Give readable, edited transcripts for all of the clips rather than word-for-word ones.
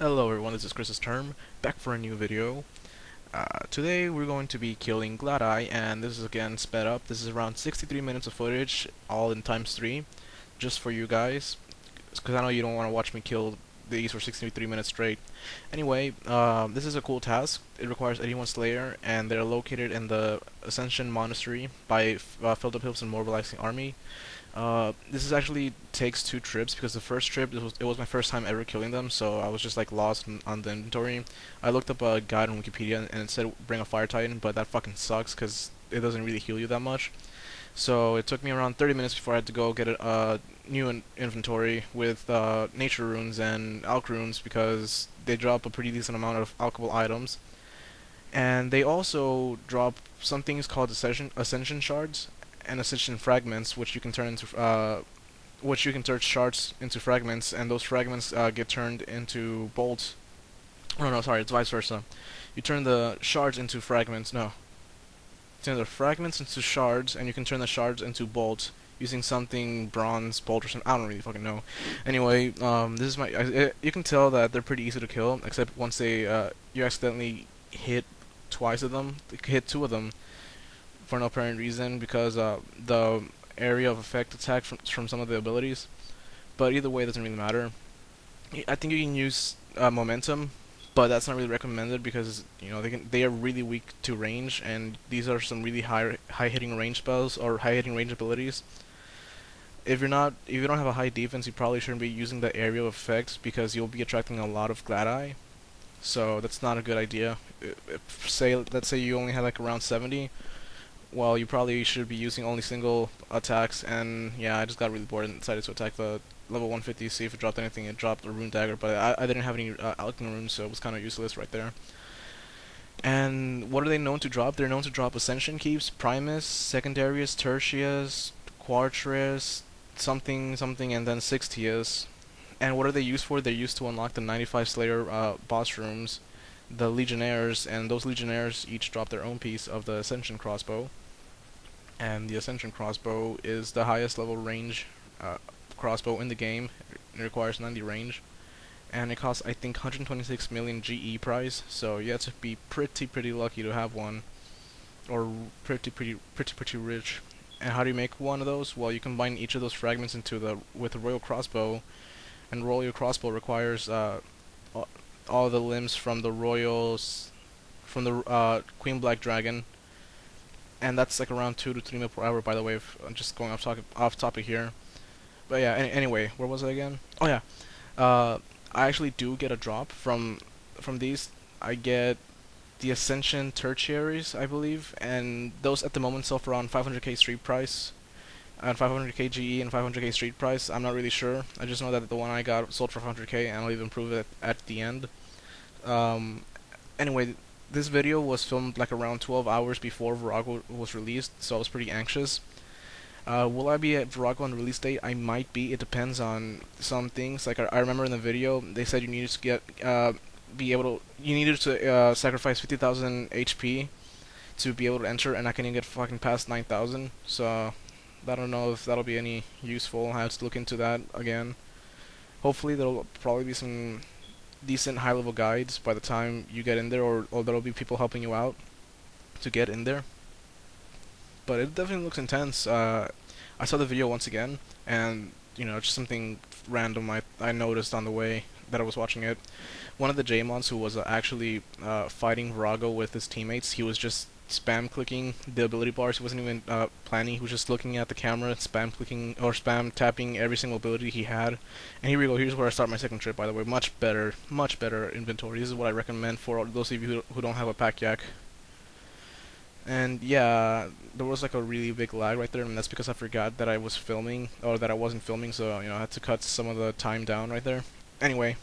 Hello everyone, this is Chris's Term, back for a new video. Today we're going to be killing Gladii, and this is again sped up. This is around 63 minutes of footage, all in times 3, just for you guys, because I know you don't want to watch me kill these for 63 minutes straight. Anyway, this is a cool task. It requires 81 Slayer, and they're located in the Ascension Monastery by filled up hills and mobilizing army. This is actually takes 2 trips because the first trip it was my first time ever killing them, so I was just like lost on the inventory. I looked up a guide on Wikipedia and it said bring a Fire Titan, but that fucking sucks because it doesn't really heal you that much. So it took me around 30 minutes before I had to go get a new inventory with nature runes and alch runes because they drop a pretty decent amount of alchable items. And they also drop some things called ascension shards and ascension fragments, which you can turn into which you can turn shards into fragments, and those fragments get turned into bolts. Oh no, sorry, it's vice versa. You turn the shards into fragments. No, you turn the fragments into shards, and you can turn the shards into bolts using something bronze bolt or something. I don't really fucking know. Anyway, this is you can tell that they're pretty easy to kill, except once they you accidentally hit twice of them, hit 2 of them for no apparent reason because the area of effect attack from some of the abilities. But either way, it doesn't really matter. I think you can use momentum, but that's not really recommended because they are really weak to range, and these are some really high hitting range spells or high hitting range abilities. If you don't have a high defense, you probably shouldn't be using the area of effects because you'll be attracting a lot of Gladii. So that's not a good idea. Let's say you only have like around 70. Well, you probably should be using only single attacks, and yeah, I just got really bored and decided to attack the level 150, see if it dropped anything. It dropped a rune dagger, but I didn't have any alchemy runes, so it was kind of useless right there. And what are they known to drop? They're known to drop Ascension Keeps, Primus, Secondarius, Tertius, Quartris, something, something, and then Sixtius. And what are they used for? They're used to unlock the 95 Slayer boss rooms, the Legionnaires, and those Legionnaires each drop their own piece of the Ascension crossbow. And the Ascension crossbow is the highest level range crossbow in the game. It requires 90 range, and it costs I think 126 million GE price. So you have to be pretty lucky to have one, or pretty rich. And how do you make one of those? Well, you combine each of those fragments with a royal crossbow, and royal crossbow requires all the limbs from the royals, from the Queen Black Dragon. And that's like around 2 to 3 mil per hour, by the way. If I'm just going off topic here. But yeah, anyway, where was I again? Oh yeah, I actually do get a drop from these. I get the Ascension Tertiaries, I believe, and those at the moment sell for around 500k street price, and 500k GE and 500k street price. I'm not really sure. I just know that the one I got sold for 500k, and I'll even prove it at the end. Anyway, this video was filmed like around 12 hours before Virago was released, so I was pretty anxious. Will I be at Virago on release date? I might be. It depends on some things. Like I remember in the video, they said you needed to you needed to sacrifice 50,000 HP to be able to enter, and I can't even get fucking past 9,000. So I don't know if that'll be any useful. I have to look into that again. Hopefully there'll probably be some decent high-level guides by the time you get in there, or there'll be people helping you out to get in there. But it definitely looks intense. I saw the video once again, and just something random I noticed on the way that I was watching it. One of the J-mods who was actually fighting Virago with his teammates, he was just spam clicking the ability bars. He wasn't even planning. He was just looking at the camera, spam clicking or spam tapping every single ability he had. And here we go. Here's where I start my second trip. By the way, much better inventory. This is what I recommend for those of you who don't have a pack yak. And yeah, there was like a really big lag right there, and that's because I forgot that I was filming, or that I wasn't filming. So I had to cut some of the time down right there. Anyway,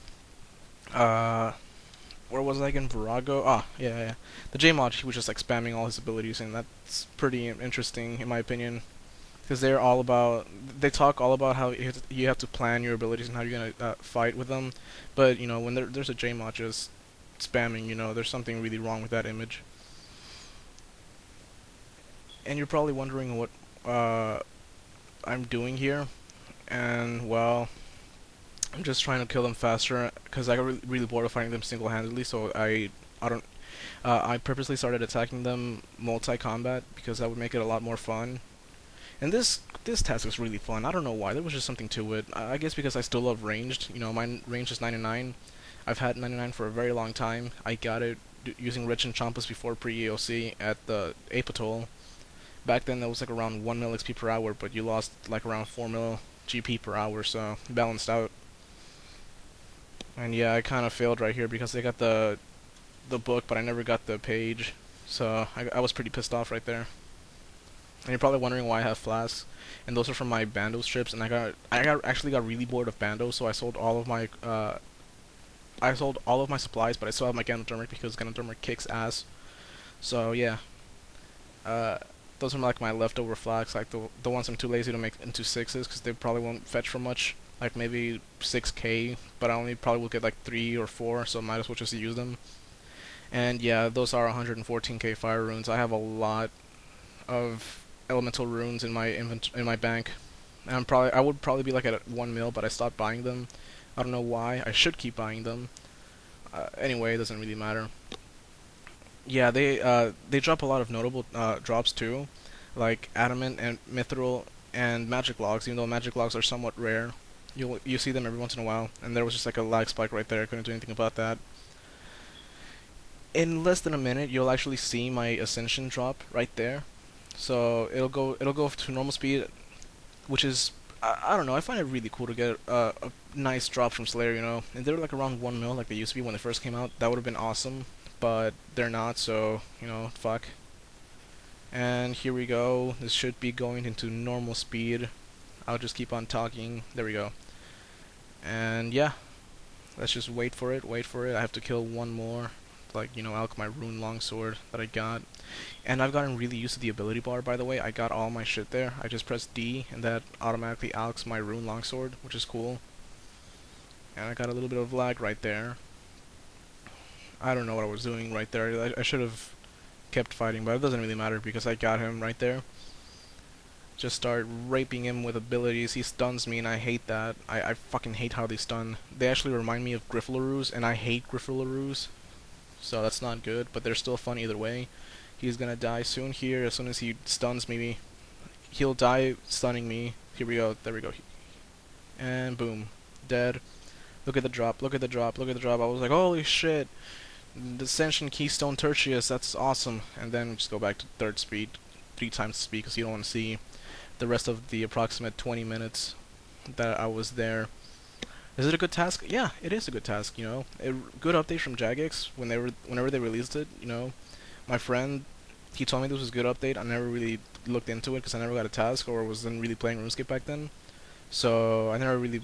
where was I again? Virago? Ah, yeah. The J-mod, he was just like spamming all his abilities, and that's pretty interesting in my opinion. Because they talk all about how you have to plan your abilities and how you're gonna fight with them. But when there's a J-mod just spamming, there's something really wrong with that image. And you're probably wondering what I'm doing here, and well, I'm just trying to kill them faster because I got really bored of fighting them single-handedly. So I don't I purposely started attacking them multi-combat because that would make it a lot more fun. And this task is really fun. I don't know why. There was just something to it. I guess because I still love ranged. You know, my range is 99. I've had 99 for a very long time. I got it using Rich and Champas before pre-EOC at the Apatoll. Back then that was like around 1 mil XP per hour, but you lost like around 4 mil GP per hour, so balanced out. And yeah, I kind of failed right here because I got the book, but I never got the page. So I was pretty pissed off right there. And you're probably wondering why I have flasks, and those are from my Bando strips. And actually got really bored of Bando, so I sold all of my supplies, but I still have my Ganodermic because Ganodermic kicks ass. So yeah, those are like my leftover flags, like the ones I'm too lazy to make into 6s because they probably won't fetch for much, like maybe 6k, but I only probably will get like 3 or 4, so I might as well just use them. And yeah, those are 114k fire runes. I have a lot of elemental runes in my bank. And I would probably be like at 1 mil, but I stopped buying them. I don't know why. I should keep buying them. Anyway, it doesn't really matter. Yeah, they drop a lot of notable drops too, like adamant and mithril and magic logs. Even though magic logs are somewhat rare, you see them every once in a while. And there was just like a lag spike right there. I couldn't do anything about that. In less than a minute, you'll actually see my ascension drop right there. So it'll go to normal speed, which is I don't know. I find it really cool to get a nice drop from Slayer. You know, and they're like around 1 mil like they used to be when they first came out. That would have been awesome, but they're not. So you know, fuck. And here we go. This should be going into normal speed. I'll just keep on talking. There we go. And yeah, let's just wait for it. Wait for it. I have to kill one more. Like, you know, alch my rune longsword that I got. And I've gotten really used to the ability bar, by the way. I got all my shit there. I just pressed D, and that automatically alchs my rune longsword, which is cool. And I got a little bit of lag right there. I don't know what I was doing right there. I should have kept fighting, but it doesn't really matter because I got him right there. Just start raping him with abilities. He stuns me, and I hate that. I fucking hate how they stun. They actually remind me of Griffalaroos, and I hate Griffalaroos. So that's not good, but they're still fun either way. He's gonna die soon here. As soon as he stuns me, he'll die stunning me. Here we go. There we go. And boom. Dead. Look at the drop. Look at the drop. Look at the drop. I was like, holy shit. Ascension Keystone Tertius. That's awesome. And then just go back to 3rd speed. 3 times speed because you don't want to see the rest of the approximate 20 minutes that I was there. Is it a good task? Yeah, it is a good task, you know. A good update from Jagex whenever they released it, you know. My friend, he told me this was a good update. I never really looked into it because I never got a task or wasn't really playing RuneScape back then. So I never really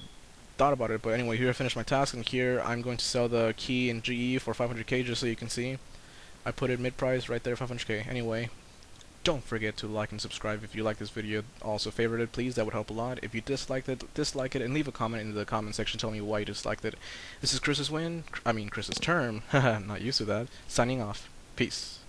thought about it. But anyway, here I finished my task, and here I'm going to sell the key in GE for 500k just so you can see. I put it mid-price right there, 500k. Anyway, don't forget to like and subscribe if you like this video. Also favorite it, please. That would help a lot. If you dislike it, and leave a comment in the comment section telling me why you disliked it. This is Chris's turn. Not used to that. Signing off. Peace.